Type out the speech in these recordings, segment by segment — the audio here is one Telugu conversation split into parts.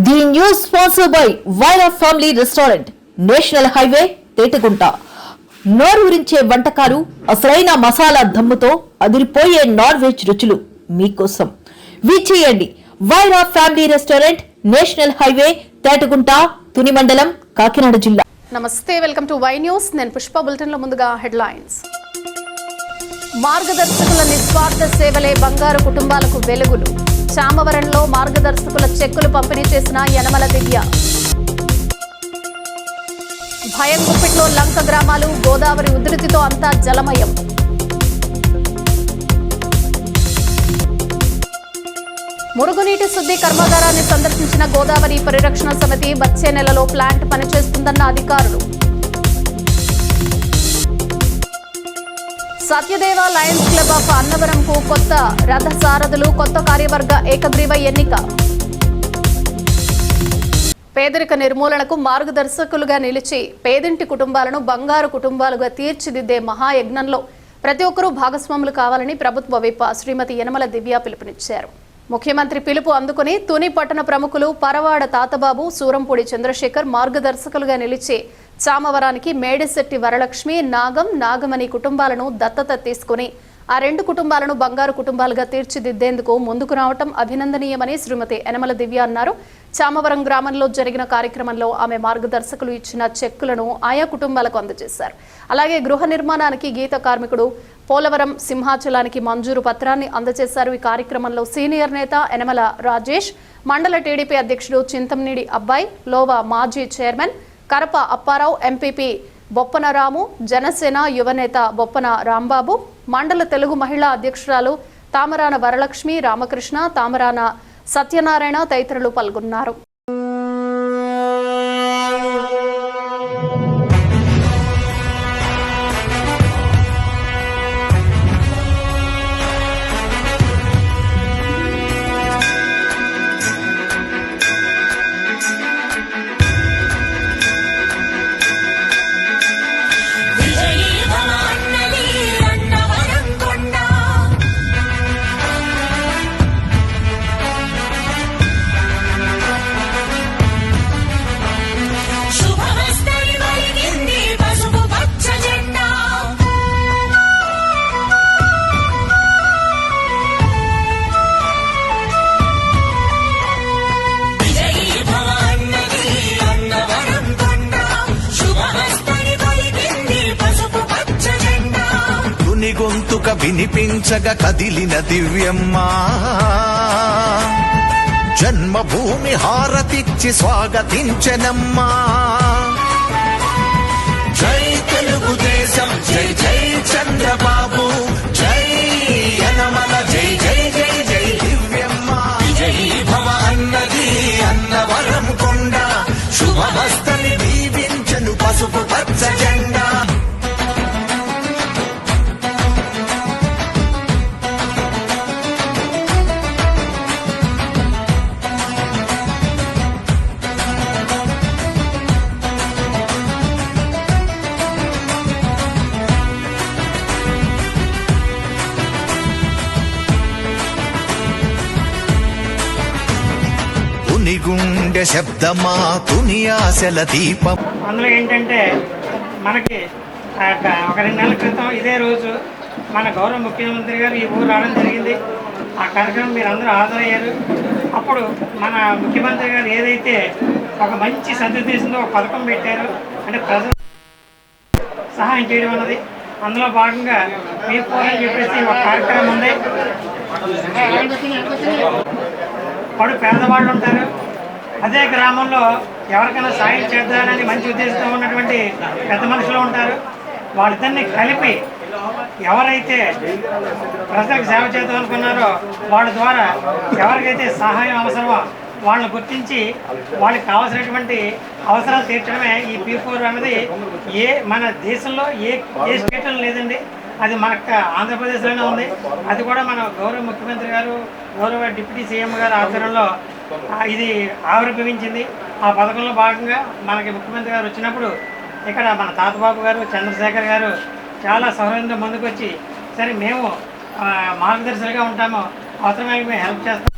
The news sponsored by Vaira Family Restaurant, National Highway, Tetagunta. నోరూరించే వంటకాలు, అసలైన మసాలా దమ్ముతో అదిరిపోయే నాన్ వెజ్ రుచులు మీకోసం. విచ్చేయండి Vaira family restaurant, national highway, Tetagunta, Tuni మండలం, కాకినాడ జిల్లా. నమస్తే, వెల్కమ్ టు వై న్యూస్. నేను పుష్ప. బులెటిన్ లో ముందుగా హెడ్లైన్స్. మార్గదర్శకుల నిస్వార్థ సేవలే బంగారు కుటుంబాలకు వెలుగులు. చామవరంలో మార్గదర్శకుల చెక్కులు పంపిణీ చేసిన యనమల దివ్య. భయం గుప్పిట్లో లంక గ్రామాలు, గోదావరి ఉధృతితో అంతా జలమయం. మురుగునీటి శుద్ధి కర్మాగారాన్ని సందర్శించిన గోదావరి పరిరక్షణ సమితి. వచ్చే నెలలో ప్లాంట్ పనిచేస్తుందన్న అధికారులు. సత్యదేవ లయన్స్ క్లబ్ ఆఫ్ అన్నవరంకు కొత్త రథసారథులు, కొత్త కార్యవర్గ ఏకగ్రీవ ఎన్నిక. పేదరిక నిర్మూలనకు మార్గదర్శకులుగా నిలిచి పేదింటి కుటుంబాలను బంగారు కుటుంబాలుగా తీర్చిదిద్దే మహాయజ్ఞంలో ప్రతి ఒక్కరూ భాగస్వాములు కావాలని ప్రభుత్వ విప్ శ్రీమతి యనమల దివ్య పిలుపునిచ్చారు. ముఖ్యమంత్రి పిలుపు అందుకుని తుని పట్టణ ప్రముఖులు పరవాడ తాతబాబు, సూరంపూడి చంద్రశేఖర్ మార్గదర్శకులుగా నిలిచి చామవరానికి మేడిశెట్టి వరలక్ష్మి, నాగమణి కుటుంబాలను దత్తత తీసుకుని ఆ రెండు కుటుంబాలను బంగారు కుటుంబాలుగా తీర్చిదిద్దేందుకు ముందుకు రావటం అభినందనీయమని శ్రీమతి యనమల దివ్య అన్నారు. చామవరం గ్రామంలో జరిగిన కార్యక్రమంలో ఆమె మార్గదర్శకులు ఇచ్చిన చెక్కులను ఆయా కుటుంబాలకు అందజేశారు. అలాగే గృహ నిర్మాణానికి గీత కార్మికుడు పోలవరం సింహాచలానికి మంజూరు పత్రాన్ని అందజేశారు. ఈ కార్యక్రమంలో సీనియర్ నేత యనమల రాజేష్, మండల టీడీపీ అధ్యక్షుడు చింతంనీడి అబ్బాయి, లోవా మాజీ చైర్మన్ కరప అప్పారావు, ఎంపీపీ బొప్పన రాము, జనసేన యువనేత బొప్పన రాంబాబు, మండల తెలుగు మహిళా అధ్యక్షురాలు తామరాన వరలక్ష్మి, రామకృష్ణ, తామరాన సత్యనారాయణ తదితరులు పాల్గొన్నారు. గొంతుక వినిపించగా కదిలిన దివ్యమ్మ, జన్మభూమి హారతిచ్చి స్వాగతించనమ్మా. జై తెలుగుదేశం, జై జై చంద్రబాబు, జై యనమల, జై జై జై జై దివ్యమ్మ. జై భవ అన్నది అన్నవరం కొండ, శుభమస్తని దీవించను పసుపు పచ్చ జెండా. గుండె శబ్దమా తుని ఆశల దీపం. అందులో ఏంటంటే మనకి ఒక 2 నెలల క్రితం ఇదే రోజు మన గౌరవ ముఖ్యమంత్రి గారు ఈ ఊరు రావడం జరిగింది. ఆ కార్యక్రమం మీరు అందరూ హాజరయ్యారు. అప్పుడు మన ముఖ్యమంత్రి గారు ఏదైతే ఒక మంచి సదుద్దేశంతో ఒక పథకం పెట్టారో, అంటే ప్రజలు సహాయం చేయడం అన్నది, అందులో భాగంగా మీ అని చెప్పేసి ఒక కార్యక్రమం ఉంది. వాడు పేదవాళ్ళు ఉంటారు, అదే గ్రామంలో ఎవరికైనా సాయం చేద్దామని మంచి ఉద్దేశంతో ఉన్నటువంటి పెద్ద మనుషులు ఉంటారు. వాళ్ళిద్దరిని కలిపి ఎవరైతే ప్రజలకు సేవ చేద్దాం అనుకున్నారో వాళ్ళ ద్వారా ఎవరికైతే సహాయం అవసరమో వాళ్ళని గుర్తించి వాళ్ళకి కావాల్సినటువంటి అవసరాలు తీర్చడమే ఈ P4 అనేది. మన దేశంలో ఏ స్టేట్లో లేదండి, అది మనకు ఆంధ్రప్రదేశ్లోనే ఉంది. అది కూడా మన గౌరవ ముఖ్యమంత్రి గారు, గౌరవ డిప్యూటీ సీఎం గారు ఆధ్వర్యంలో ఇది ఆవిర్భవించింది. ఆ పథకంలో భాగంగా మనకి ముఖ్యమంత్రి గారు వచ్చినప్పుడు ఇక్కడ మన తాతబాబు గారు, చంద్రశేఖర్ గారు చాలా సౌకర్యంతో ముందుకు వచ్చి, సరే మేము మార్గదర్శకులుగా ఉంటాము, అవసరమైన మేము హెల్ప్ చేస్తాం.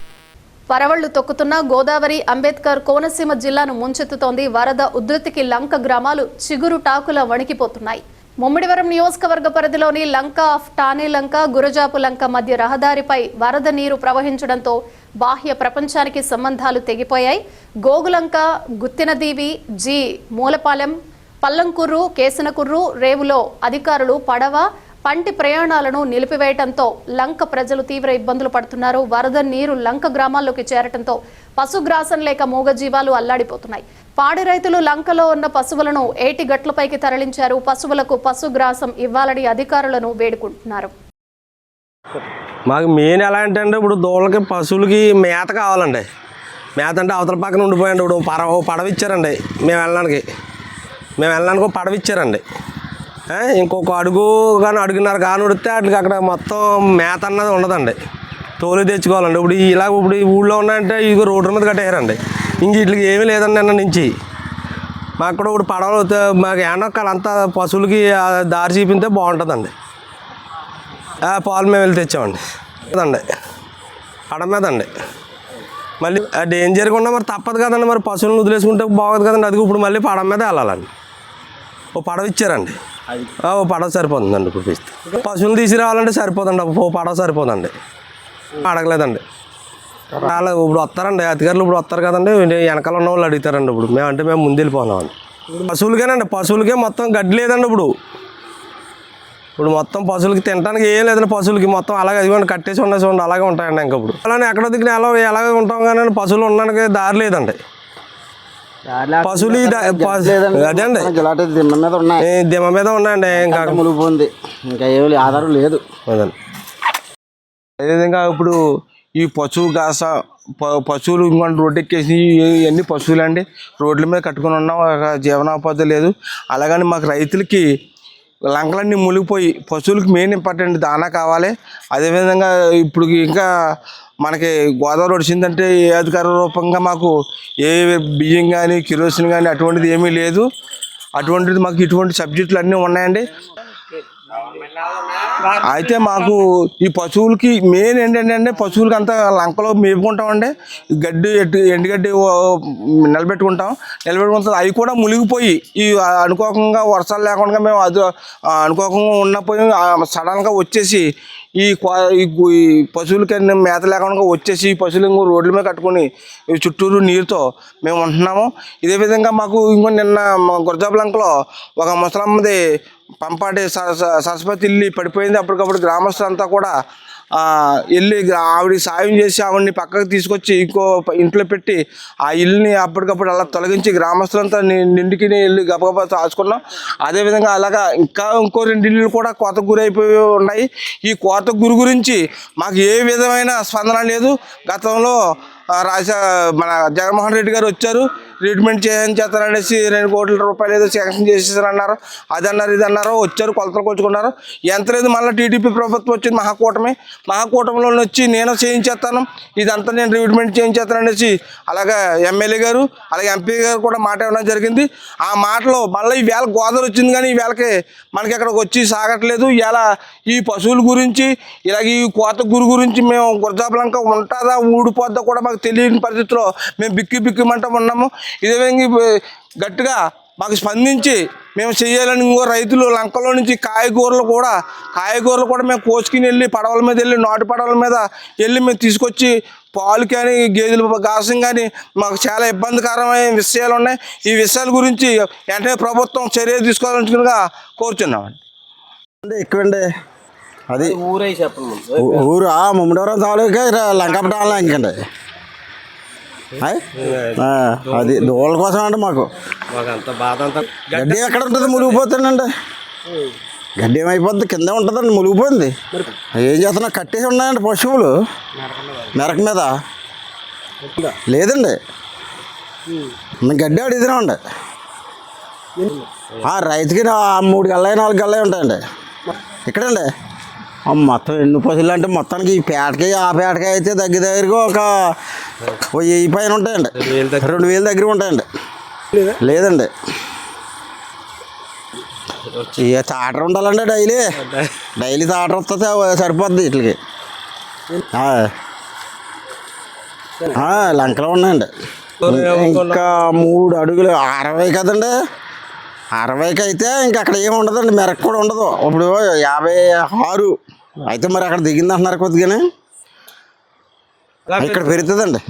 పరవళ్లు తొక్కుతున్న గోదావరి అంబేద్కర్ కోనసీమ జిల్లాను ముంచెత్తుతోంది. వరద ఉధృతికి లంక గ్రామాలు చిగురు టాకుల వణికిపోతున్నాయి. ముమ్మిడివరం నియోజకవర్గ పరిధిలోని లంక ఆఫ్ టానీ లంక, గురజాపు లంక మధ్య రహదారిపై వరద నీరు ప్రవహించడంతో బాహ్య ప్రపంచానికి సంబంధాలు తెగిపోయాయి. గోగులంక, గుత్తినదీవి, జి మూలపాలెం, పల్లంకుర్రు, కేసనకుర్రు, రేవులో అధికారులు పడవ, పంటి ప్రయాణాలను నిలిపివేయడంతో లంక ప్రజలు తీవ్ర ఇబ్బందులు పడుతున్నారు. వరద నీరు లంక గ్రామాల్లోకి చేరటంతో పశుగ్రాసం లేక మూగజీవాలు అల్లాడిపోతున్నాయి. పాడి రైతులు లంకలో ఉన్న పశువులను ఏటి గట్లపైకి తరలించారు. పశువులకు పశుగ్రాసం ఇవ్వాలని అధికారులను వేడుకుంటున్నారు. మాకు మెయిన్ ఎలా అంటే ఇప్పుడు దూడలకి పశువులకి మేత కావాలండి. మేత అంటే అవతల పక్కన ఉండిపోయండి. ఇప్పుడు పడవ ఇచ్చారండి మేము వెళ్ళడానికి ఒక పడవ ఇచ్చారండి. ఇంకొక అడుగు కానీ అడుగున్నర కాని ఉడితే వాటికి అక్కడ మొత్తం మేత అన్నది ఉండదండి. తోలు తెచ్చుకోవాలండి. ఇప్పుడు ఈ ఊళ్ళో ఉన్నాయంటే ఇక రోడ్డు మీద కట్టేయారండి. ఇంక వీటికి ఏమీ లేదండి. నిన్న నుంచి మాకు కూడా ఇప్పుడు పడవలు మాకు ఏనొక్కాలంతా పశువులకి దారి చూపితే బాగుంటుందండి. పాలు మేము వెళ్ళి తెచ్చామండి అదండి పడ మీద అండి. మళ్ళీ డేంజర్గా ఉన్నా మరి తప్పదు కదండి. మరి పశువులను వదిలేసుకుంటే బాగోదు కదండి. అది ఇప్పుడు మళ్ళీ పడ మీద వెళ్ళాలండి. ఓ పడవ ఇచ్చారండి. ఓ పడవ సరిపోతుందండి. ఇప్పుడు పశువులు తీసుకురావాలంటే సరిపోదండి. ఓ పడవ సరిపోదండి. అడగలేదండి. ఇప్పుడు వస్తారండి అధికారులు. ఇప్పుడు వస్తారు కదండి. వెనకాల ఉన్న వాళ్ళు అడుగుతారండి. మేము ముందు వెళ్ళిపోతున్నామండి. పశువులకేనండి. పశువులకే మొత్తం గడ్డి లేదండి. ఇప్పుడు మొత్తం పశువులకి తినడానికి ఏం లేదండి. పశువులకి మొత్తం అలాగే అదిగోండి కట్టేసి ఉన్నాయి చూడండి. అలాగే ఉంటాయండి. ఇంకా ఇప్పుడు అలానే ఎక్కడో దిగిన ఎలాగే ఉంటాం కానీ పశువులు ఉండడానికి దారి లేదండి. పశువులు అదేండి దిమ్మ మీద ఉన్నాయండి. ఇంకా ఆధారం లేదు. అదండి. అదేవిధంగా ఇప్పుడు ఈ పశువులు ఇంకొంత రోడ్డు ఎక్కేసి ఇవన్నీ పశువులు అండి. రోడ్ల మీద కట్టుకుని ఉన్నాం. జీవనోపాధి లేదు. అలాగని మాకు రైతులకి లంకలన్నీ మునిగిపోయి పశువులకి మెయిన్ ఇంపార్టెంట్ దానా కావాలి. అదేవిధంగా ఇప్పుడు ఇంకా మనకి గోదావరి వచ్చిందంటే ఏ అధికార రూపంగా మాకు ఏ బియ్యం కానీ కిరోసిన్ కానీ అటువంటిది ఏమీ లేదు. అటువంటిది మాకు ఇటువంటి సబ్జెక్టులు అన్నీ ఉన్నాయండి. అయితే మాకు ఈ పశువులకి మెయిన్ ఏంటంటే పశువులకి అంతా లంకలో మేపుకుంటామండి. ఎండుగడ్డి నిలబెట్టుకుంటాం. అవి కూడా మునిగిపోయి ఈ అనుకోకుండా వర్షాలు లేకుండా మేము అది అనుకోకుండా ఉన్నపోయి సడన్గా వచ్చేసి ఈ పశువులకి మేత లేకుండా వచ్చేసి ఈ పశువులు రోడ్ల మీద కట్టుకొని చుట్టూరు నీరుతో మేము ఉంటున్నాము. ఇదే విధంగా మాకు ఇంకో నిన్న గురజాపు లంకలో ఒక ముసలమ్మది పంపాటి సరస్వతి ఇల్లు పడిపోయింది. అప్పటికప్పుడు గ్రామస్తులంతా కూడా వెళ్ళి ఆవిడ సాయం చేసి ఆవిడని పక్కకు తీసుకొచ్చి ఇంకో ఇంట్లో పెట్టి ఆ ఇల్లుని అప్పటికప్పుడు అలా తొలగించి గ్రామస్తులంతా నిండికి వెళ్ళి గబగబా దాచుకున్నాం. అదేవిధంగా అలాగా ఇంకో 2 ఇల్లు కూడా కోతకు గురైపోయి ఉన్నాయి. ఈ కోతకు గురించి మాకు ఏ విధమైన స్పందన లేదు. గతంలో మన జగన్మోహన్ రెడ్డి గారు వచ్చారు. ట్రీట్మెంట్ చేస్తారనేసి 2 కోట్ల రూపాయలు ఏదో శాంక్షన్ చేసేసారన్నారు. అదన్నారు ఇదన్నారు. వచ్చారు, కొలతలు కొలుచుకున్నారు. ఎంత లేదు మళ్ళీ టీడీపీ ప్రభుత్వం వచ్చింది. మహాకూటమిలో వచ్చి నేను చేయించేస్తాను, ఇదంతా నేను ట్రీట్మెంట్ చేయించేస్తాననేసి అలాగే ఎమ్మెల్యే గారు అలాగే ఎంపీ గారు కూడా మాట ఇవ్వడం జరిగింది. ఆ మాటలో మళ్ళీ ఈవేళ గోదావరి వచ్చింది కానీ ఈవేళకి మనకి అక్కడికి వచ్చి సాగట్లేదు. ఇలా ఈ పశువుల గురించి ఇలాగ ఈ కోత గురించి మేము గురజాపు లంక ఉంటుందా ఊడిపోద్దా కూడా మాకు తెలియని పరిస్థితిలో మేము బిక్కిమంటూ ఉన్నాము. ఇదే విధంగా గట్టిగా మాకు స్పందించి మేము చేయాలని ఇంకో రైతులు లంకలో నుంచి కాయగూరలు కూడా మేము కోసుకుని వెళ్ళి పడవల మీద వెళ్ళి నాటు పడవల మీద వెళ్ళి మేము తీసుకొచ్చి పాలు కానీ గేదెలు గాసం కానీ మాకు చాలా ఇబ్బందికరమైన విషయాలు ఉన్నాయి. ఈ విషయాల గురించి వెంటనే ప్రభుత్వం చర్య తీసుకోవాలనుకుగా కోరుచున్నామండి. ఎక్కువండి అది ఊరు ముమ్మడివరం తాలూకా లంకపట్నం ఇంకండి. అది దోళ్ళ కోసం అంటే మాకు గడ్డి ఎక్కడ ఉంటుంది మునిగిపోతుందండి. గడ్డి ఏమైపోద్ది కింద ఉంటుందండి మునిగిపోయింది. ఏం చేస్తున్నా కట్టేసి ఉన్నాయండి పశువులు మెరక మీద లేదండి. గడ్డి అడిగినామండి. రైతుకి 3 గళ్ళాయి 4 గళ్ళాయి ఉంటాయండి ఇక్కడండి. మొత్తం ఎన్ని పశువులు అంటే మొత్తానికి ఈ పేటకి ఆ పేటకి అయితే దగ్గరగా ఒక 1000 పైన ఉంటాయండి. 2000 దగ్గర ఉంటాయండి. లేదండి ఇక తాటర్ ఉండాలండి. డైలీ తాటర్ వస్తుంది సరిపోద్ది వీటికి. లంకలో ఉన్నాయండి. ఇంకా 3 అడుగులు 60 కదండి. 60కి అయితే ఇంక అక్కడ ఏమి ఉండదండి, మెరకు కూడా ఉండదు. ఇప్పుడు 56 అయితే మరి అక్కడ దిగింది అంటున్నారు కొద్దిగానే, ఇక్కడ పెరుగుతుందండి.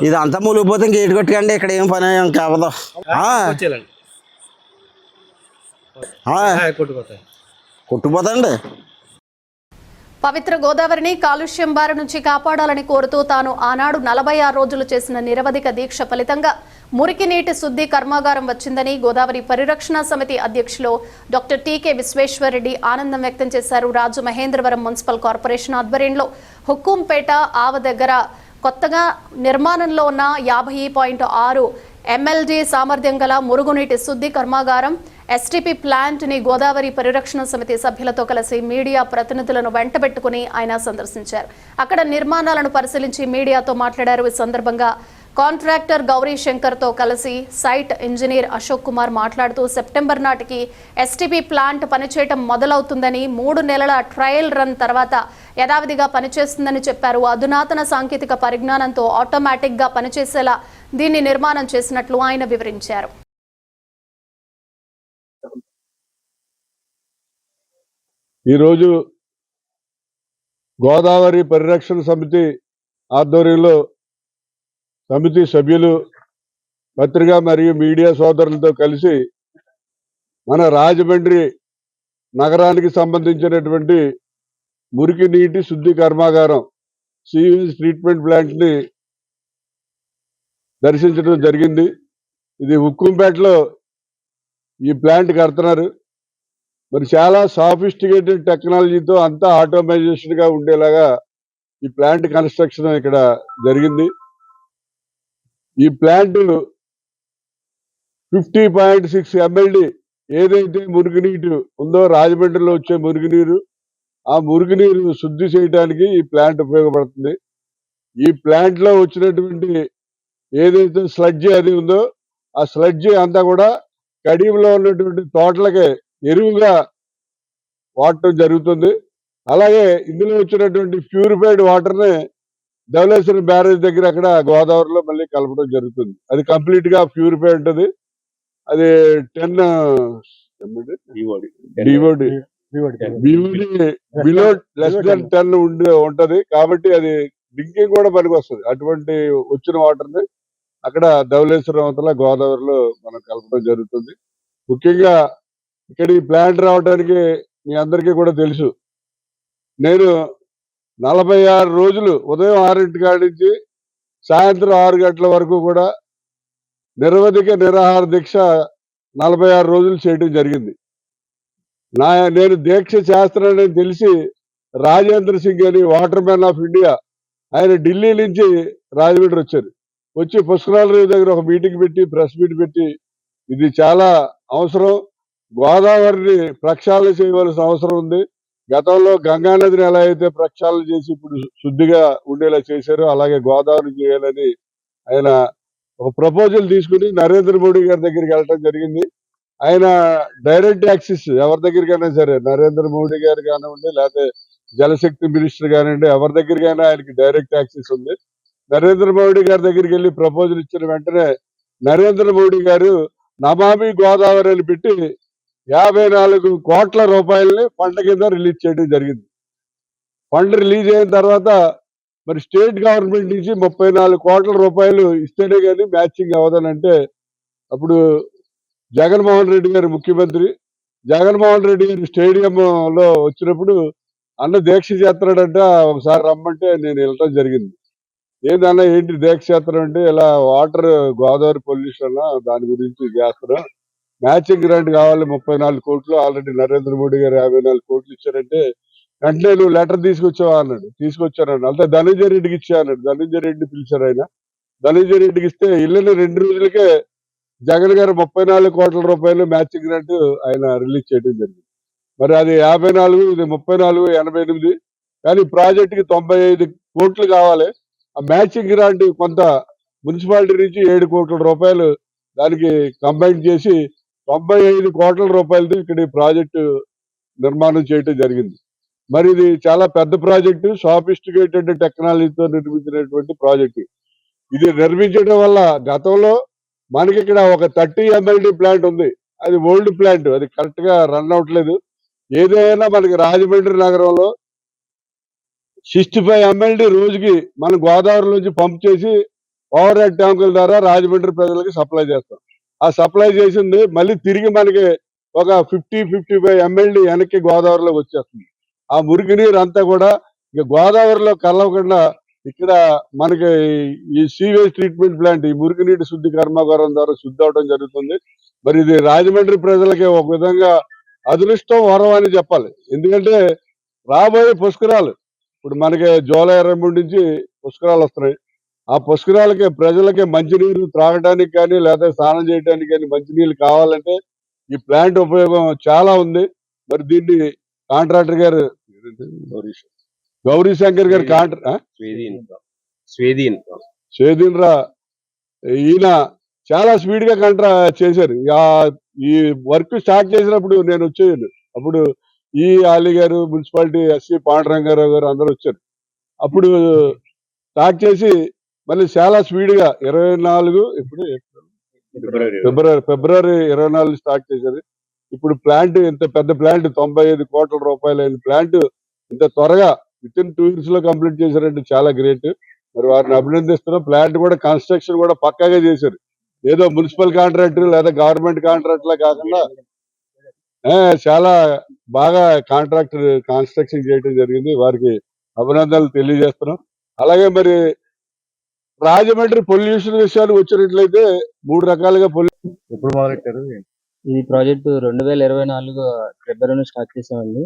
ఇదంతా మూలిగిపోతే ఇంక ఏటు కొట్టుకండి, ఇక్కడ ఏం పని ఇంకా అవ్వదు. కొట్టుకుపోతాండి. పవిత్ర గోదావరిని కాలుష్యం బారి నుంచి కాపాడాలని కోరుతూ తాను ఆనాడు 46 రోజులు చేసిన నిరవధిక దీక్ష ఫలితంగా మురికి నీటి శుద్ధి కర్మాగారం వచ్చిందని గోదావరి పరిరక్షణ సమితి అధ్యక్షులు డాక్టర్ టీకే విశ్వేశ్వరరెడ్డి ఆనందం వ్యక్తం చేశారు. రాజమహేంద్రవరం మున్సిపల్ కార్పొరేషన్ ఆధ్వర్యంలో హుక్కుంపేట ఆవ దగ్గర కొత్తగా నిర్మాణంలో ఉన్న 50.6 MLD సామర్థ్యం గల మురుగునీటి శుద్ధి కర్మాగారం STP ప్లాంట్ ని గోదావరి పరిరక్షణ సమితి సభ్యులతో కలిసి మీడియా ప్రతినిధులను వెంటబెట్టుకుని ఆయన సందర్శించారు. అక్కడ నిర్మాణాలను పరిశీలించి మీడియాతో మాట్లాడారు. ఈ సందర్భంగా కాంట్రాక్టర్ గౌరీ శంకర్ తో కలిసి సైట్ ఇంజనీర్ అశోక్ కుమార్ మాట్లాడుతూ సెప్టెంబర్ నాటికి STP ప్లాంట్ పనిచేయటం మొదలవుతుందని, 3 నెలల ట్రయల్ రన్ తర్వాత యథావిధిగా పనిచేస్తుందని చెప్పారు. అధునాతన సాంకేతిక పరిజ్ఞానంతో ఆటోమేటిక్ గా పనిచేసేలా దీన్ని నిర్మాణం చేసినట్లు ఆయన వివరించారు. ఈరోజు గోదావరి పరిరక్షణ సమితి ఆధ్వర్యంలో సమితి సభ్యులు, పత్రికా మరియు మీడియా సోదరులతో కలిసి మన రాజమండ్రి నగరానికి సంబంధించినటువంటి మురికి నీటి శుద్ధి కర్మాగారం సీవేజ్ ట్రీట్మెంట్ ప్లాంట్ని దర్శించడం జరిగింది. ఇది హుక్కుంపేటలో ఈ ప్లాంట్ కడుతున్నారు. మరి చాలా సాఫిస్టికేటెడ్ టెక్నాలజీతో అంతా ఆటోమైజేషన్గా ఉండేలాగా ఈ ప్లాంట్ కన్స్ట్రక్షన్ ఇక్కడ జరిగింది. ఈ ప్లాంట్ 50.6 MLD ఏదైతే మురుగునీరు ఉందో, రాజమండ్రిలో వచ్చే మురుగునీరు, ఆ మురుగునీరు శుద్ధి చేయడానికి ఈ ప్లాంట్ ఉపయోగపడుతుంది. ఈ ప్లాంట్లో వచ్చినటువంటి ఏదైతే స్లడ్జీ అది ఉందో, ఆ స్లడ్జీ అంతా కూడా కడియంలో ఉన్నటువంటి తోటలకి ఎరువుగా వాడటం జరుగుతుంది. అలాగే ఇందులో వచ్చినటువంటి ప్యూరిఫైడ్ వాటర్ని ధవళేశ్వరం బ్యారేజ్ దగ్గర అక్కడ గోదావరిలో మళ్ళీ కలపడం జరుగుతుంది. అది కంప్లీట్ గా ప్యూరిఫై ఉంటుంది. అది 10 బిలో లెస్ దెన్ 10 ఉంటది. కాబట్టి అది డ్రింకింగ్ కూడా పనికి వస్తుంది. అటువంటి వచ్చిన వాటర్ ని అక్కడ ధవళేశ్వరం అవతల గోదావరిలో మనం కలపడం జరుగుతుంది. ముఖ్యంగా ఇక్కడ ఈ ప్లాంట్ రావడానికి మీ అందరికీ కూడా తెలుసు, నేను 46 రోజులు ఉదయం 6 కాడి నుంచి సాయంత్రం 6 గంటల వరకు కూడా నిరవధిక నిరాహార దీక్ష 46 రోజులు చేయడం జరిగింది. నేను దీక్ష చేస్తున్నానని తెలిసి రాజేంద్ర సింగ్ అని వాటర్ మ్యాన్ ఆఫ్ ఇండియా, ఆయన ఢిల్లీ నుంచి రాజమండ్రి వచ్చారు. వచ్చి పుష్కరాల రేవు దగ్గర ఒక మీటింగ్ పెట్టి, ప్రెస్ మీట్ పెట్టి, ఇది చాలా అవసరం, గోదావరిని ప్రక్షాళన చేయవలసిన అవసరం ఉంది. గతంలో గంగానదిని ఎలా అయితే ప్రక్షాళన చేసి ఇప్పుడు శుద్ధిగా ఉండేలా చేశారో, అలాగే గోదావరి చేయాలని ఆయన ఒక ప్రపోజల్ తీసుకుని నరేంద్ర మోడీ గారి దగ్గరికి వెళ్ళడం జరిగింది. ఆయన డైరెక్ట్ యాక్సెస్ ఎవరి దగ్గరికైనా సరే, నరేంద్ర మోడీ గారు కానివ్వండి, లేకపోతే జలశక్తి మినిస్టర్ కానివ్వండి, ఎవరి దగ్గరికైనా ఆయనకి డైరెక్ట్ యాక్సెస్ ఉంది. నరేంద్ర మోడీ గారి దగ్గరికి వెళ్ళి ప్రపోజల్ ఇచ్చిన వెంటనే నరేంద్ర మోడీ గారు నమామి గోదావరి అని పెట్టి 54 కోట్ల రూపాయలని ఫండ్ కింద రిలీజ్ చేయడం జరిగింది. ఫండ్ రిలీజ్ అయిన తర్వాత మరి స్టేట్ గవర్నమెంట్ నుంచి 34 కోట్ల రూపాయలు ఇస్తేనే కానీ మ్యాచింగ్ అవ్వదనంటే, అప్పుడు జగన్మోహన్ రెడ్డి గారు ముఖ్యమంత్రి, జగన్మోహన్ రెడ్డి గారు స్టేడియంలో వచ్చినప్పుడు అన్న దీక్ష చేస్తున్నాడంట, ఒకసారి రమ్మంటే నేను వెళ్ళటం జరిగింది. ఏందన్నా ఏంటి దీక్ష చేస్తున్నాం అంటే, ఇలా వాటర్ గోదావరి పొల్యూషన్ దాని గురించి చేస్తున్నాం, మ్యాచింగ్ గ్రాంట్ కావాలి 34 కోట్లు, ఆల్రెడీ నరేంద్ర మోడీ గారు 54 కోట్లు ఇచ్చారంటే, వెంటనే నువ్వు లెటర్ తీసుకొచ్చావా అన్నాడు. తీసుకొచ్చానన్నాడు. అంతే ధనంజయ రెడ్డికి ఇచ్చా అన్నాడు. ధనంజయ రెడ్డిని పిలిచారు. ఆయన ధనంజయ రెడ్డికి ఇస్తే వెళ్ళిన 2 రోజులకే జగన్ గారు 34 కోట్ల రూపాయలు మ్యాచింగ్ గ్రాంట్ ఆయన రిలీజ్ చేయడం జరిగింది. మరి అది 54, ఇది 34, 88. కానీ ప్రాజెక్టుకి 95 కోట్లు కావాలి. ఆ మ్యాచింగ్ గ్రాంట్ కొంత మున్సిపాలిటీ నుంచి 7 కోట్ల రూపాయలు దానికి కంబైన్ చేసి 95 కోట్ల రూపాయలతో ఇక్కడ ఈ ప్రాజెక్టు నిర్మాణం చేయడం జరిగింది. మరి ఇది చాలా పెద్ద ప్రాజెక్టు, సాఫిస్టికేటెడ్ టెక్నాలజీతో నిర్మించినటువంటి ప్రాజెక్టు. ఇది నిర్మించడం వల్ల గతంలో మనకి ఇక్కడ ఒక 30 MLD ప్లాంట్ ఉంది. అది ఓల్డ్ ప్లాంట్, అది కరెక్ట్ గా రన్ అవట్లేదు. ఏదైనా మనకి రాజమండ్రి నగరంలో 65 MLD రోజుకి మనం గోదావరి నుంచి పంప్ చేసి ఓవర్ హెడ్ ట్యాంకుల ద్వారా రాజమండ్రి ప్రజలకి సప్లై చేస్తాం. ఆ సప్లై చేసింది మళ్ళీ తిరిగి మనకి ఒక 55 MLD వెనక్కి గోదావరిలోకి వచ్చేస్తుంది. ఆ మురికి నీరు అంతా కూడా ఇక గోదావరిలో కలవకుండా ఇక్కడ మనకి ఈ సీవేజ్ ట్రీట్మెంట్ ప్లాంట్, ఈ మురికి నీటి శుద్ధి కర్మాగారం ద్వారా శుద్ధి అవడం జరుగుతుంది. మరి ఇది రాజమండ్రి ప్రజలకి ఒక విధంగా అదృష్టం, వరం అని చెప్పాలి. ఎందుకంటే రాబోయే పుష్కరాలు ఇప్పుడు మనకి జూలై 23 నుంచి పుష్కరాలు వస్తున్నాయి. ఆ పుష్కరాలకి ప్రజలకి మంచినీరు త్రాగడానికి కానీ లేదా స్నానం చేయడానికి కానీ మంచినీళ్ళు కావాలంటే ఈ ప్లాంట్ ఉపయోగం చాలా ఉంది. మరి దీన్ని కాంట్రాక్టర్ గారు గౌరీ శంకర్ గారు స్వేదీన్రా ఈయన చాలా స్పీడ్ గా చేశారు. ఈ వర్క్ స్టార్ట్ చేసినప్పుడు నేను వచ్చేది, అప్పుడు ఈ ఆలీ గారు, మున్సిపాలిటీ ఎస్సీ పాండురంగారావు గారు అందరూ వచ్చారు. అప్పుడు స్టార్ట్ చేసి మళ్ళీ చాలా స్పీడ్ గా 24 ఇప్పుడు ఫిబ్రవరి 24 స్టార్ట్ చేశారు. ఇప్పుడు ప్లాంట్ ఇంత పెద్ద ప్లాంట్ 95 కోట్ల రూపాయలు అయిన ప్లాంట్ ఇంత త్వరగా వితిన్ 2 years లో కంప్లీట్ చేశారంటే చాలా గ్రేట్. మరి వారిని అభినందిస్తున్నాం. ప్లాంట్ కూడా కన్స్ట్రక్షన్ కూడా పక్కాగా చేశారు. ఏదో మున్సిపల్ కాంట్రాక్టర్ లేదా గవర్నమెంట్ కాంట్రాక్ట్ లా కాకుండా చాలా బాగా కాంట్రాక్టర్ కన్స్ట్రక్షన్ చేయడం జరిగింది. వారికి అభినందనలు తెలియజేస్తున్నాం. అలాగే మరి రాజమండ్రి పొల్యూషన్ విషయానికి వచ్చినట్లయితే 3 రకాలుగా ఎప్పుడు మొదలెట్టారు? ఈ ప్రాజెక్టు 2024 ఫిబ్రవరి నుంచి స్టార్ట్ చేసామండి.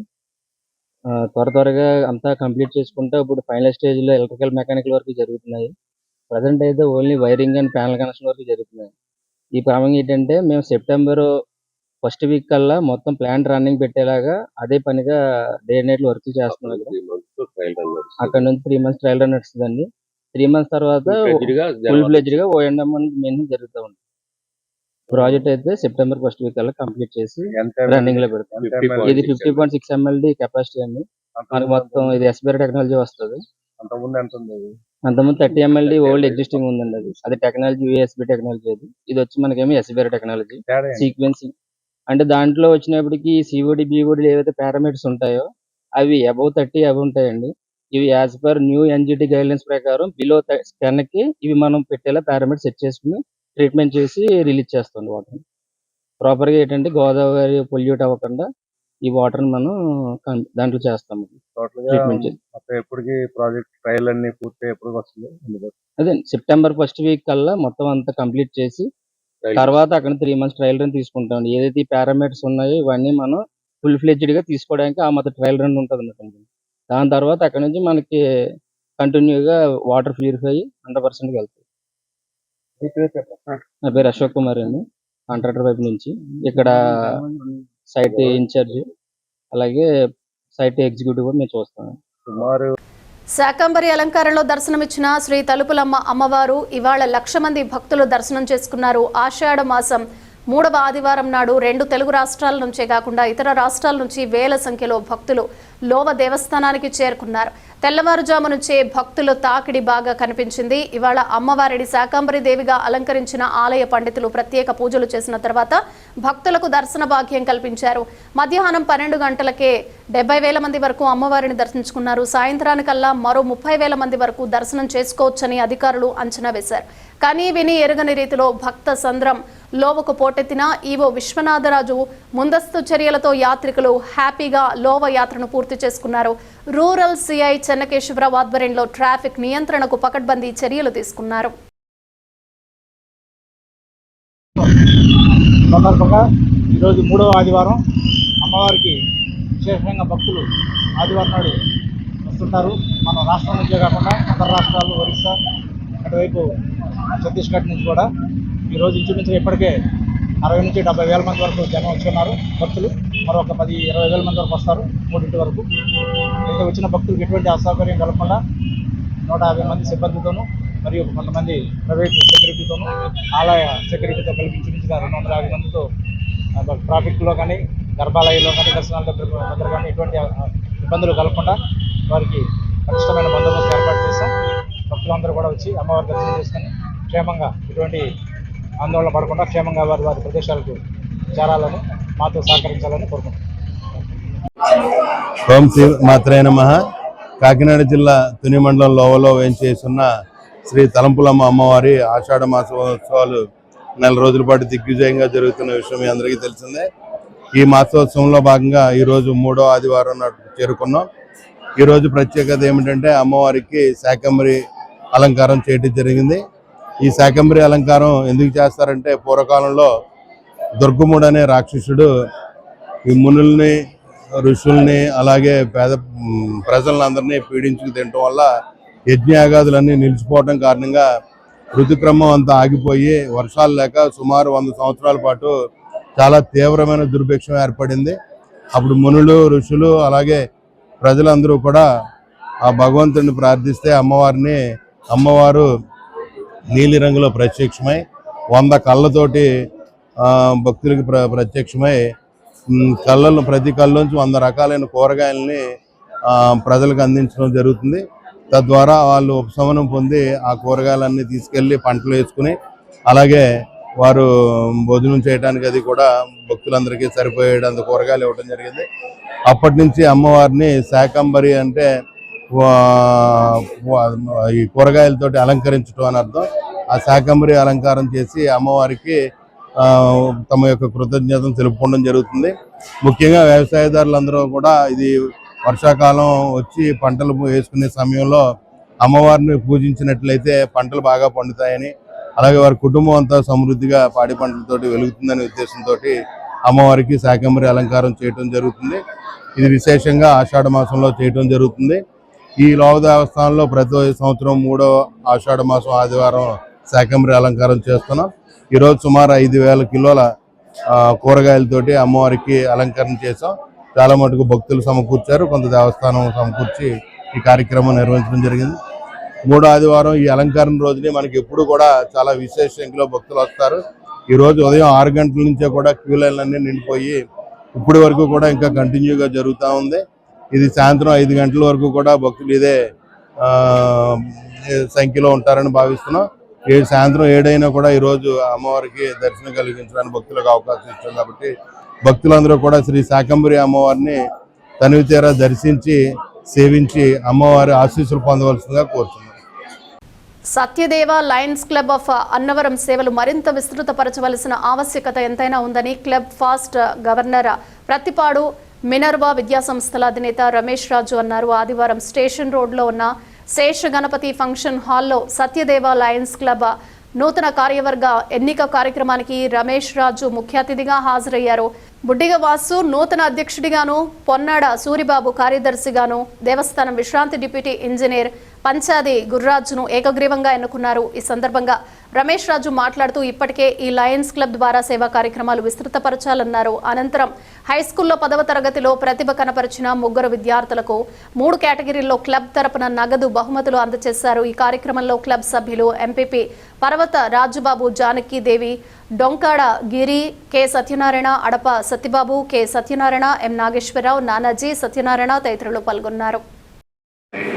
త్వరగా అంతా కంప్లీట్ చేసుకుంటే ఇప్పుడు ఫైనల్ స్టేజ్ లో ఎలక్ట్రికల్ మెకానికల్ వరకు జరుగుతున్నాయి. ప్రజెంట్ అయితే only wiring and panel connection వరకు జరుగుతున్నాయి. ఈ ప్రాబ్లం ఏంటంటే మేము సెప్టెంబర్ ఫస్ట్ వీక్ కల్లా మొత్తం ప్లాంట్ రన్నింగ్ పెట్టేలాగా అదే పనిగా డే అండ్ నైట్ వర్క్ చేస్తున్నాం. అక్కడ నుంచి 3 months ట్రయల్ రన్ నడుస్తుందండి. 3 months తర్వాత ఫుల్ ఫ్లెడ్జ్డ్ గా O&M మెయింటెనెన్స్ జరుగుతూ ఉంటుంది. ప్రాజెక్ట్ అయితే సెప్టెంబర్ ఫస్ట్ వీక్ కల్లా కంప్లీట్ చేసి రన్నింగ్ లో పెడతాం. ఇది 50.6 MLD కెపాసిటీ అండి. మనకి మొత్తం ఇది ఎస్బిఆర్ టెక్నాలజీ వస్తుంది. అంతకుముందు 30 MLD ఓల్డ్ ఎగ్జిస్టింగ్ ఉందండి. అది టెక్నాలజీ యూఎస్బి టెక్నాలజీ. ఇది వచ్చి మనకేమో ఎస్బిఆర్ టెక్నాలజీ సీక్వెన్సింగ్. అంటే దాంట్లో వచ్చినప్పటికి సిఓడి బిఓడి ఏవైతే పారామీటర్స్ ఉంటాయో అవి అబౌవ్ 30 అవి ఉంటాయండి. ఇవి as per new NGT guidelines ప్రకారం బిలో 10 కి ఇవి మనం పెట్టేలా పారామీటర్స్ సెట్ చేసుకుని ట్రీట్మెంట్ చేసి రిలీజ్ చేస్తుంది వాటర్. ప్రాపర్ గా ఏంటంటే గోదావరి పొల్యూట్ అవ్వకుండా ఈ వాటర్ మనం దాంట్లో చేస్తాము. ట్రీట్మెంట్ ఎప్పటికి ప్రాజెక్ట్ ట్రయల్ అన్ని పూర్తి ఎప్పుడు వస్తుంది? అదే సెప్టెంబర్ ఫస్ట్ వీక్ కల్లా మొత్తం అంతా కంప్లీట్ చేసి తర్వాత అక్కడ 3 months ట్రయల్ రన్ తీసుకుంటాం. ఏదైతే పారామీటర్స్ ఉన్నాయో ఇవన్నీ మనం ఫుల్ ఫ్లెడ్జ్డ్ గా తీసుకోవడానికి ఆ మొత్తం ట్రయల్ రన్ ఉంటుంది అన్నమాట. దాని తర్వాత అక్కడ నుంచి మనకి కంటిన్యూగా వాటర్ ప్యూరిఫై 100% వెళ్తాయి. నా పేరు అశోక్ కుమార్ అండి, కాంట్రాక్టర్ వైపు నుంచి. ఇక్కడ సైట్ ఇన్ఛార్జ్ అలాగే సైట్ ఎగ్జిక్యూటివ్ కూడా మేము చూస్తాం. శాకంబరి అలంకారంలో దర్శనమిచ్చిన శ్రీ తలుపులమ్మ అమ్మవారు ఇవాళ 1,00,000 మంది భక్తులు దర్శనం చేసుకున్నారు. ఆషాఢ మాసం 3వ ఆదివారం నాడు 2 తెలుగు రాష్ట్రాల నుంచే కాకుండా ఇతర రాష్ట్రాల నుంచి వేల సంఖ్యలో భక్తులు లోవ దేవస్థానానికి చేరుకున్నారు. తెల్లవారుజాము నుంచే భక్తులు తాకిడి బాగా కనిపించింది. ఇవాళ అమ్మవారిని శాకంబరి దేవిగా అలంకరించిన ఆలయ పండితులు ప్రత్యేక పూజలు చేసిన తర్వాత భక్తులకు దర్శన భాగ్యం కల్పించారు. మధ్యాహ్నం 12 గంటలకే 70,000 మంది వరకు అమ్మవారిని దర్శించుకున్నారు. సాయంత్రానికల్లా మరో 30,000 మంది వరకు దర్శనం చేసుకోవచ్చని అధికారులు అంచనా వేశారు. కానీ విని ఎరుగని రీతిలో భక్త సంద్రం లోవకు పోటెత్తిన ఈవో విశ్వనాథరాజు ముందస్తు చర్యలతో యాత్రికులు హ్యాపీగా లోవ యాత్రను పూర్తి చేసుకున్నారు. రూరల్ సిఐ చెన్నకేశ్వరరావు ఆధ్వర్యంలో ట్రాఫిక్ నియంత్రణకు పకడ్బందీ చర్యలు తీసుకున్నారు. సందర్భంగా ఈరోజు 3వ ఆదివారం అమ్మవారికి విశేషంగా భక్తులు ఆదివారం నాడు వస్తుంటారు. మన రాష్ట్రం నుంచే కాకుండా ఇతర రాష్ట్రాలు, ఒరిస్సా, అటువైపు ఛత్తీస్గఢ్ నుంచి కూడా ఈరోజు ఇంచుమించుగా ఇప్పటికే 60 నుంచి 70,000 మంది వరకు జనం వచ్చున్నారు భక్తులు. మరొక 10-20,000 మంది వరకు వస్తారు 3 వరకు. అయితే వచ్చిన భక్తులకు ఎటువంటి అసౌకర్యం కలగకుండా 150 మంది సిబ్బందితోనూ మరియు కొంతమంది ప్రైవేట్ సెక్యూరిటీతోనూ ఆలయ సెక్యూరిటీతో కలిపి ఇంచుమించుగా 250 మందితో ట్రాఫిక్లో కానీ గర్భాలయంలో కానీ దర్శనాల దగ్గర కానీ ఎటువంటి ఇబ్బందులు కలగకుండా వారికి కనిష్టమైన బందోబస్తు ఏర్పాటు చేస్తాం. భక్తులందరూ కూడా వచ్చి అమ్మవారి దర్శనం చేసుకొని క్షేమంగా ఎటువంటి ఆందోళన పడకుండా క్షేమంగా వారి వారి ప్రదేశాలకు చేరాలని మాతో సహకరించాలని కోరుకుంటున్నాం. ఓం శ్రీ మాత్రే నమః. కాకినాడ జిల్లా తుని మండలం లోవలో వేంచేస్తున్న శ్రీ తలంపులమ్మ అమ్మవారి ఆషాఢ మాసోత్సవాలు నెల రోజుల పాటు దిగ్విజయంగా జరుగుతున్న విషయం మీ అందరికీ తెలిసిందే. ఈ మాసోత్సవంలో భాగంగా ఈరోజు 3వ ఆదివారం నాటికి చేరుకున్నాం. ఈరోజు ప్రత్యేకత ఏమిటంటే అమ్మవారికి శాకంబరి అలంకారం చేయడం జరిగింది. ఈ శాకంబరి అలంకారం ఎందుకు చేస్తారంటే పూర్వకాలంలో దుర్గముడు అనే రాక్షసుడు ఈ మునుల్ని ఋషుల్ని అలాగే పేద ప్రజలందరినీ పీడించుకు తినటం వల్ల యజ్ఞయాగాదులన్నీ నిలిచిపోవడం కారణంగా ఋతుక్రమం అంతా ఆగిపోయి వర్షాలు లేక సుమారు 100 సంవత్సరాల పాటు చాలా తీవ్రమైన దుర్భిక్షం ఏర్పడింది. అప్పుడు మునులు ఋషులు అలాగే ప్రజలందరూ కూడా ఆ భగవంతుడిని ప్రార్థిస్తే అమ్మవారు నీలి రంగులో ప్రత్యక్షమై 100 కళ్ళతోటి భక్తులకి ప్రత్యక్షమై ప్రతి కళ్ళలోంచి 100 రకాలైన కూరగాయలని ప్రజలకు అందించడం జరుగుతుంది. తద్వారా వాళ్ళు ఉపశమనం పొంది ఆ కూరగాయలన్నీ తీసుకెళ్లి పంటలు వేసుకుని అలాగే వారు భోజనం చేయడానికి అది కూడా భక్తులందరికీ సరిపోయేటంత కూరగాయలు ఇవ్వడం జరిగింది. అప్పటి నుంచి అమ్మవారిని శాకంబరి అంటే ఈ కూరగాయలతోటి అలంకరించడం అని అర్థం. ఆ శాకంబరి అలంకారం చేసి అమ్మవారికి తమ యొక్క కృతజ్ఞతను తెలుపుకోవడం జరుగుతుంది. ముఖ్యంగా వ్యవసాయదారులందరూ కూడా ఇది వర్షాకాలం వచ్చి పంటలు వేసుకునే సమయంలో అమ్మవారిని పూజించినట్లయితే పంటలు బాగా పండుతాయని అలాగే వారి కుటుంబం అంతా సమృద్ధిగా పాడి పంటలతోటి వెలుగుతుందనే ఉద్దేశంతో అమ్మవారికి శాకంబరి అలంకారం చేయడం జరుగుతుంది. ఇది విశేషంగా ఆషాఢ మాసంలో చేయడం జరుగుతుంది. ఈ లోవ దేవస్థానంలో ప్రతి సంవత్సరం 3వ ఆషాఢ మాసం ఆదివారం శాకంబరి అలంకారం చేస్తున్నాం. ఈరోజు సుమారు 5,000 కిలోల కూరగాయలతోటి అమ్మవారికి అలంకరణ చేసాం. చాలా మటుకు భక్తులు సమకూర్చారు, కొంత దేవస్థానం సమకూర్చి ఈ కార్యక్రమం నిర్వహించడం జరిగింది. 3వ ఆదివారం ఈ అలంకరణ రోజుని మనకి ఎప్పుడు కూడా చాలా విశేష సంఖ్యలో భక్తులు వస్తారు. ఈ రోజు ఉదయం 6 గంటల నుంచే కూడా క్యూ లైన్లన్నీ నిండిపోయి ఇప్పటి వరకు కూడా ఇంకా కంటిన్యూగా జరుగుతూ ఉంది. ఇది సాయంత్రం 5 గంటల వరకు కూడా భక్తులు ఇదే సంఖ్యలో ఉంటారని భావిస్తున్నాం. సాయంత్రం 7 అయినా కూడా ఈరోజు అమ్మవారికి దర్శనం కలిగించడానికి భక్తులకు అవకాశం ఇచ్చాం. కాబట్టి భక్తులందరూ కూడా శ్రీ శాకంబరి అమ్మవారిని తనివి తీరా దర్శించి సేవించి అమ్మవారి ఆశీస్సులు పొందవలసిందిగా కోరుతున్నాం. Satyadeva Lions club of Annavaram సేవలు మరింత విస్తృతపరచవలసిన ఆవశ్యకత ఎంతైనా ఉందని club fast governor Prathipadu Minerva విద్యాసంస్థల అధినేత రమేష్ రాజు అన్నారు. ఆదివారం స్టేషన్ రోడ్లో ఉన్న శేష గణపతి ఫంక్షన్ హాల్లో సత్యదేవ లయన్స్ క్లబ్ నూతన కార్యవర్గ ఎన్నిక కార్యక్రమానికి రమేష్ రాజు ముఖ్య అతిథిగా హాజరయ్యారు. బుడ్డిగ వాసు నూతన అధ్యక్షుడిగాను, పొన్నాడ సూరిబాబు కార్యదర్శిగాను, దేవస్థానం విశ్రాంతి డిప్యూటీ ఇంజనీర్ పంచాది గుర్రాజును ఏకగ్రీవంగా ఎన్నుకున్నారు. ఈ సందర్భంగా రమేష్ రాజు మాట్లాడుతూ ఇప్పటికే ఈ లయన్స్ క్లబ్ ద్వారా సేవా కార్యక్రమాలు విస్తృతపరచాలన్నారు. అనంతరం హైస్కూల్లో 10వ తరగతిలో ప్రతిభ కనపరిచిన 3 విద్యార్థులకు 3 కేటగిరీల్లో క్లబ్ తరపున నగదు బహుమతులు అందజేశారు. ఈ కార్యక్రమంలో క్లబ్ సభ్యులు ఎంపీపీ పర్వత రాజుబాబు, జానకీదేవి, డొంకాడ గిరి, కె సత్యనారాయణ, అడప సత్యబాబు, కె సత్యనారాయణ, ఎం నాగేశ్వరరావు, నానాజీ, సత్యనారాయణ తదితరులు పాల్గొన్నారు.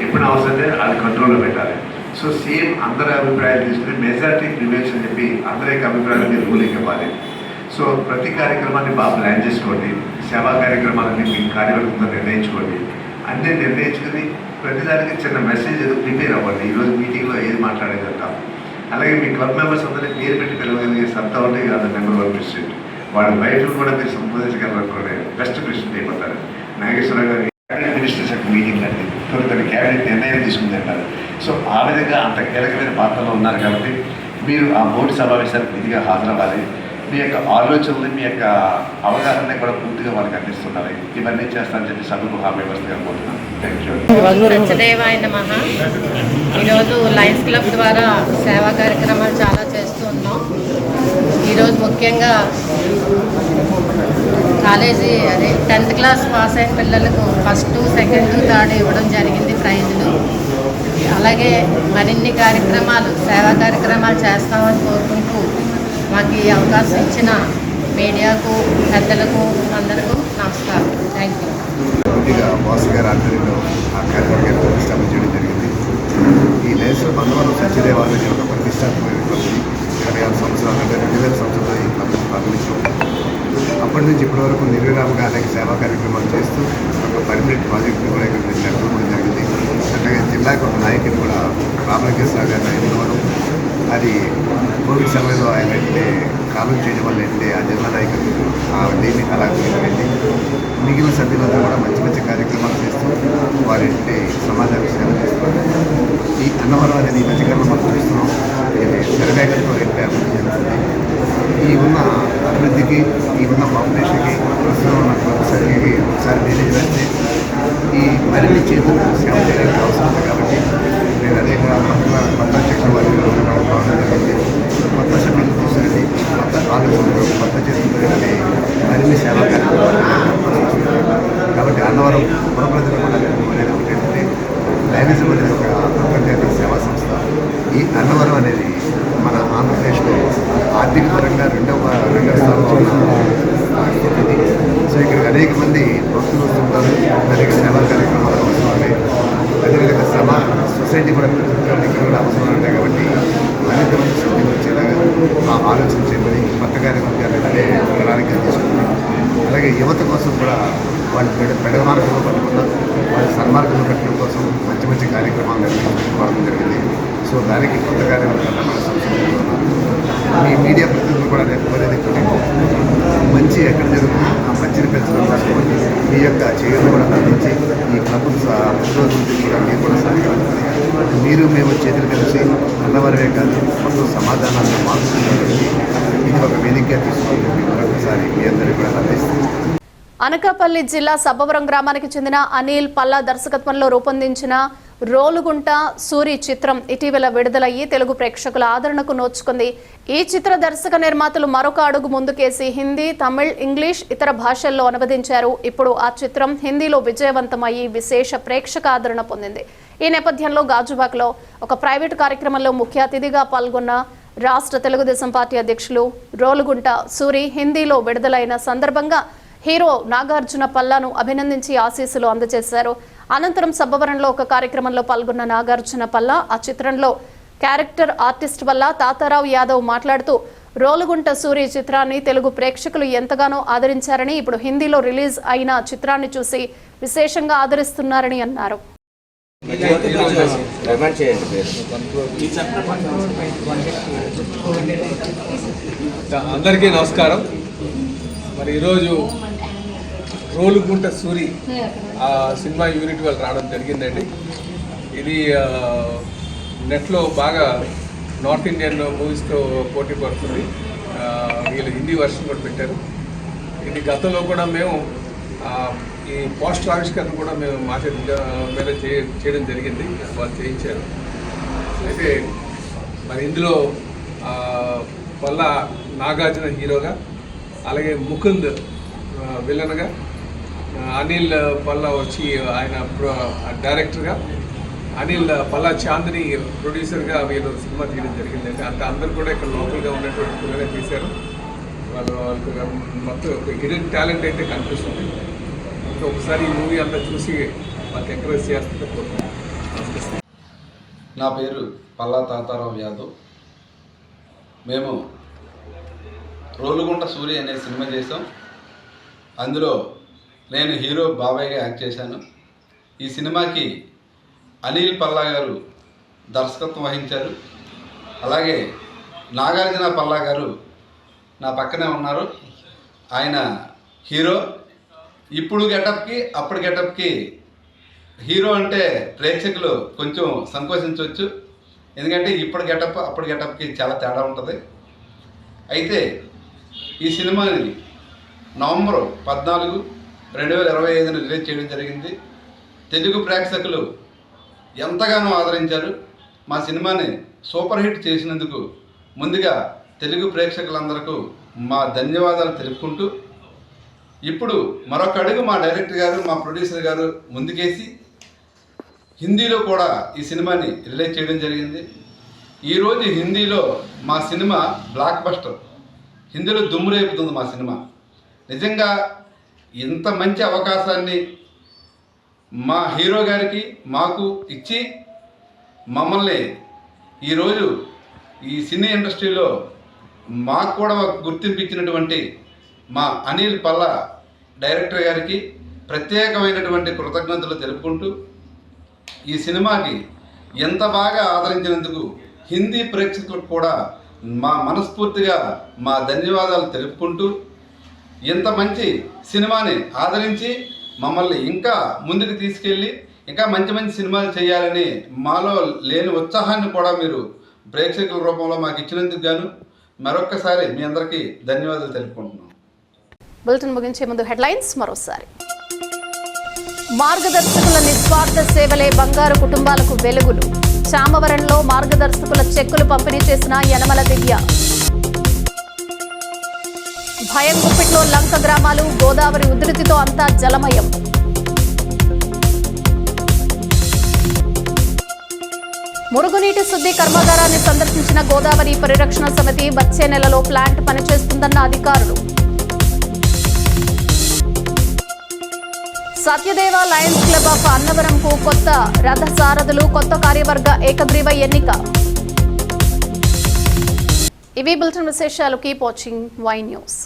ఎప్పుడు అవసరమే అది కంట్రోల్లో పెట్టాలి. సో సేమ్ అందరి అభిప్రాయాలు తీసుకుని మెజారిటీ ప్రివేల్స్ అని చెప్పి అందరి యొక్క అభిప్రాయాలని రూలింగ్ ఇవ్వాలి. సో ప్రతి కార్యక్రమాన్ని బాగా ప్లాన్ చేసుకోండి. సేవా కార్యక్రమాలన్నీ మీ కార్యవర్గంతో నిర్ణయించుకోండి. అన్నీ నిర్ణయించుకుని ప్రతిదానికి చిన్న మెసేజ్ ఏదో ప్రిపేర్ అవ్వండి. ఈరోజు మీటింగ్లో ఏది మాట్లాడేదంటాం. అలాగే మీ క్లబ్ మెంబర్స్ అందరినీ పేరు పెట్టి పిలవగలిగే సత్తా ఉంటే అది నెంబర్ 1 ప్రెసిడెంట్. వాళ్ళ బయటలు కూడా మీరు సంబోధించగలరనుకోండి బెస్ట్ ప్రెసిడెంట్ అయిపోతారు. నాగేశ్వరరావు గారు క్యాబినెట్ మినిస్టర్స్ యొక్క మీటింగ్ అండి, తొలి క్యాబినెట్ నిర్ణయం తీసుకుంది అంటారు. సో ఆ విధంగా అంత కీలకమైన పాత్రలో ఉన్నారు కాబట్టి మీరు ఆ బోర్డు సమావేశాలకు విధిగా హాజరవ్వాలి. మీ యొక్క ఆలోచనలు, మీ యొక్క అవగాహన కూడా పూర్తిగా వాళ్ళకి అందిస్తున్నారు. ఇవన్నీ చేస్తానని చెప్పి సభకు హామీ ఇవ్వాల్సిందిగా కోరుతున్నాను. Thank you. సత్యదేవాయ నమః. ఈరోజు లయన్స్ క్లబ్ ద్వారా సేవా కార్యక్రమాలు చాలా చేస్తున్నాం. ఈరోజు ముఖ్యంగా కాలేజీ 10th క్లాస్ పాస్ అయిన పిల్లలకు 1st, 2nd, 3rd ఇవ్వడం జరిగింది ప్రైజులు. అలాగే మరిన్ని కార్యక్రమాలు, సేవా కార్యక్రమాలు చేస్తామని కోరుకుంటూ మాకు ఈ అవకాశం ఇచ్చిన మీడియాకు, పెద్దలకు అందరికీ నమస్కారం. Thank you. బాస్ గారి ఆధ్వర్యంలో ఆ కార్యక్రమాన్ని ప్రతిష్టాపన చేయడం జరిగింది. ఈ లయన్స్లో బంధువులు సత్యదేవాలయం అనే ఒక ప్రతిష్టాత్మకమైన క్లబ్ 26 సంవత్సరాలు, అంటే 2000 సంవత్సరంలో ఈ క్లబ్ ప్రారంభించాం. అప్పటి నుంచి ఇప్పటి వరకు నిర్విరామంగా అనేక సేవా కార్యక్రమాలు చేస్తూ ఒక పర్మనెంట్ ప్రాజెక్టును కూడా ఇక్కడ నెలకొల్పడం జరిగింది. అట్లాగే జిల్లాకు ఒక నాయకుని కూడా రామలింగేశ్వర గారిని ఎన్నుకోవడం, అది కోవిడ్ సమయంలో ఆయన అంటే కాలం చేయడం వల్ల అంటే ఆ జిల్లా నాయకులు ఆ దీన్ని అలా వెళ్ళి మిగిలిన సభ్యులందరూ కూడా మంచి మంచి కార్యక్రమాలు చేస్తూ వారింటి సమాజానికి సేవ చేస్తున్నారు. ఈ అన్నవరం అనేది ఈ మధ్యకాలంలో మనం చూస్తున్నాం, ఇది శరవేగంతో ఏంటి అభివృద్ధి జరుగుతుంది. ఈ ఉన్న అభివృద్ధికి, ఈ ఉన్న పాపులేషన్కి, ప్రస్తుతం ఉన్న ప్రొఫెసర్కి ఒకసారి మేనేజ్ చేస్తే ఈ మరిన్ని చేతులు సేవ చేయడానికి అవసరం ఉంది. కాబట్టి నేను అనేక కొత్త అధ్యక్షుల వారిని రావడం జరిగింది. కొత్త సభ్యులు తీసుకురండి, కొత్త ఆలోచనలు, కొత్త చేతులు మరిన్ని సేవా కార్యక్రమాలు. కాబట్టి అన్నవరం పుర ప్రజలు కూడా అనేది ఏంటంటే లయనిజం అనేది ఒక అంతర్జాతీయ సేవా సంస్థ. ఈ అన్నవరం అనేది మన ఆంధ్రప్రదేశ్లో ఆర్థిక పరంగా రెండవ స్థానంలో ఉన్న స్థితి. సో ఇక్కడికి అనేక మంది భక్తులు వస్తుంటారు, అనేక సేవా కార్యక్రమాలు అవసరం ఉన్నాయి. అదేవిధంగా సొసైటీ కూడా ఇక్కడ కూడా అవసరం ఉంటాయి. కాబట్టి మరింత మంది సభ్యులు వచ్చేలాగా ఆలోచన చేయమని కొత్త కార్యక్రమాలు అనే ప్రణాళిక తీసుకుంది. అలాగే యువత కోసం కూడా వాళ్ళు పెద్ద మార్గంలో పట్టుకున్న వాళ్ళ సన్మార్గంలో పెట్టడం కోసం మంచి మంచి కార్యక్రమాలు నిర్వహించుకోవడం జరిగింది. సో దానికి కొత్త కార్యక్రమాలు మన సంస్కృతిలో మీ మీడియా ప్రతినిధులు కూడా నేర్చుకునేది మంచి ఎక్కడ జరుగుతుందో ఆ మంచిని పెంచడం కోసం మీ యొక్క చేయడం కూడా అందించి ఈ క్లబ్ పురోగతి కూడా మీరు కూడా సాధించాలి. మీరు మేము చేతులు కలిసి అన్నవరమే కాదు మొత్తం సమాధానాన్ని మార్చుకోవడానికి ఇది ఒక వేదికగా తీసుకోవాలి. మరొకసారి మీ అందరికీ కూడా అందిస్తుంది. అనకాపల్లి జిల్లా సబ్బవరం గ్రామానికి చెందిన అనిల్ పల్లా దర్శకత్వంలో రూపొందించిన రోలుగుంట సూరి చిత్రం ఇటీవల విడుదలయ్యి తెలుగు ప్రేక్షకుల ఆదరణకు నోచుకుంది. ఈ చిత్ర దర్శక నిర్మాతలు మరొక అడుగు ముందుకేసి హిందీ, తమిళ్, ఇంగ్లీష్, ఇతర భాషల్లో అనువదించారు. ఇప్పుడు ఆ చిత్రం హిందీలో విజయవంతమయ్యి విశేష ప్రేక్షక ఆదరణ పొందింది. ఈ నేపథ్యంలో గాజువాకలో ఒక ప్రైవేటు కార్యక్రమంలో ముఖ్య అతిథిగా పాల్గొన్న రాష్ట్ర తెలుగుదేశం పార్టీ అధ్యక్షులు రోలుగుంట సూరి హిందీలో విడుదలైన సందర్భంగా హీరో నాగార్జున పల్లాను అభినందించి ఆశీస్సులు అందజేశారు. అనంతరం సబ్బవరంలో ఒక కార్యక్రమంలో పాల్గొన్న నాగార్జున పల్లా ఆ చిత్రంలో క్యారెక్టర్ ఆర్టిస్ట్ వల్ల తాతారావు యాదవ్ మాట్లాడుతూ రోలుగుంట సూరి చిత్రాన్ని తెలుగు ప్రేక్షకులు ఎంతగానో ఆదరించారని, ఇప్పుడు హిందీలో రిలీజ్ అయిన చిత్రాన్ని చూసి విశేషంగా ఆదరిస్తున్నారని అన్నారు. అందరికీ నమస్కారం. మరి ఈరోజు రోలుగుంట సూరి సినిమా యూనిట్ వాళ్ళు రావడం జరిగిందండి. ఇది నెట్లో బాగా నార్త్ ఇండియన్ మూవీస్తో పోటీ పడుతుంది. వీళ్ళు హిందీ వర్షన్ కూడా పెట్టారు. ఇది గతంలో కూడా మేము ఈ పోస్టర్ ఆవిష్కరణ కూడా మేము మా మీద చేయడం జరిగింది, వాళ్ళు చేయించారు. అయితే మరి ఇందులో పల్లా నాగార్జున హీరోగా, అలాగే ముకుంద్ విలన్గా, అనిల్ పల్లా వచ్చి ఆయన డైరెక్టర్గా, అనిల్ పల్లా చాందిని ప్రొడ్యూసర్గా వీళ్ళు సినిమా తీయడం జరిగిందండి. అంత అందరూ కూడా ఇక్కడ లోకల్గా ఉన్నటువంటి పిల్లలే తీశారు. వాళ్ళకి మొత్తం ఒక హిడెన్ టాలెంట్ అయితే కనిపిస్తుంది. ఇంకా ఒకసారి ఈ మూవీ అంతా చూసి వాళ్ళకి ఎంకరేజ్ చేస్తుంటే కోరుకుంటున్నాను. నా పేరు పల్లా తాతారావు యాదవ్. మేము రోలుగుంట సూరి అనే సినిమా చేసాం. అందులో నేను హీరో బాబాయ్గా యాక్ట్ చేశాను. ఈ సినిమాకి అనిల్ పల్లా గారు దర్శకత్వం వహించారు. అలాగే నాగార్జున పల్లా గారు నా పక్కనే ఉన్నారు. ఆయన హీరో. ఇప్పుడు గెటప్కి అప్పుడు గెటప్కి హీరో అంటే ప్రేక్షకులు కొంచెం సంకోచించవచ్చు, ఎందుకంటే ఇప్పుడు గెటప్ అప్పుడు గెటప్కి చాలా తేడా ఉంటుంది. అయితే ఈ సినిమాని నవంబర్ 14, 2025 రిలీజ్ చేయడం జరిగింది. తెలుగు ప్రేక్షకులు ఎంతగానో ఆదరించారు. మా సినిమాని సూపర్ హిట్ చేసినందుకు ముందుగా తెలుగు ప్రేక్షకులందరికీ మా ధన్యవాదాలు తెలుపుకుంటూ, ఇప్పుడు మరొక అడుగు మా డైరెక్టర్ గారు, మా ప్రొడ్యూసర్ గారు ముందుకేసి హిందీలో కూడా ఈ సినిమాని రిలీజ్ చేయడం జరిగింది. ఈరోజు హిందీలో మా సినిమా బ్లాక్ బస్టర్, హిందీలో దుమ్ము రేపుతుంది మా సినిమా. నిజంగా ఇంత మంచి అవకాశాన్ని మా హీరో గారికి మాకు ఇచ్చి మమ్మల్ని ఈరోజు ఈ సినీ ఇండస్ట్రీలో మాకు కూడా గుర్తింపు ఇచ్చినటువంటి మా అనిల్ పల్లా డైరెక్టర్ గారికి ప్రత్యేకమైనటువంటి కృతజ్ఞతలు తెలుపుకుంటూ ఈ సినిమాకి ఎంత బాగా ఆదరించినందుకు హిందీ ప్రేక్షకులకు కూడా మా మనస్ఫూర్తిగా మా ధన్యవాదాలు తెలుపుకుంటూ ఇంత మంచి సినిమాని ఆదరించి మమ్మల్ని ఇంకా ముందుకు తీసుకెళ్ళి ఇంకా మంచి మంచి సినిమాలు చేయాలని మాలో లేని ఉత్సాహాన్ని కూడా మీరు ప్రేక్షకుల రూపంలో మాకు ఇచ్చినందుకు గాను మరొక్కసారి మీ అందరికీ ధన్యవాదాలు తెలుపుకుంటున్నాం. బులెటిన్ ముగించే ముందు హెడ్లైన్స్ మరోసారి. మార్గదర్శకుల నిస్వార్థ సేవలే బంగారు కుటుంబాలకు వెలుగులు. చామవరంలో మార్గదర్శకుల చెక్కులు పంపిణీ చేసిన యనమల దివ్య. భయం గుప్పిట్లో లంక గ్రామాలు, గోదావరి ఉధృతితో అంతా జలమయం. మురుగునీటి శుద్ధి కర్మాగారాన్ని సందర్శించిన గోదావరి పరిరక్షణ సమితి. వచ్చే నెలలో ప్లాంట్ పనిచేస్తుందన్న అధికారులు. సత్యదేవ లయన్స్ క్లబ్ ఆఫ్ అన్నవరంకు కొత్త రథ సారథులు, కొత్త కార్యవర్గ ఏకగ్రీవ ఎన్నిక. ఇవి బులెటిన్ విశేషాలు. Keep watching Y news.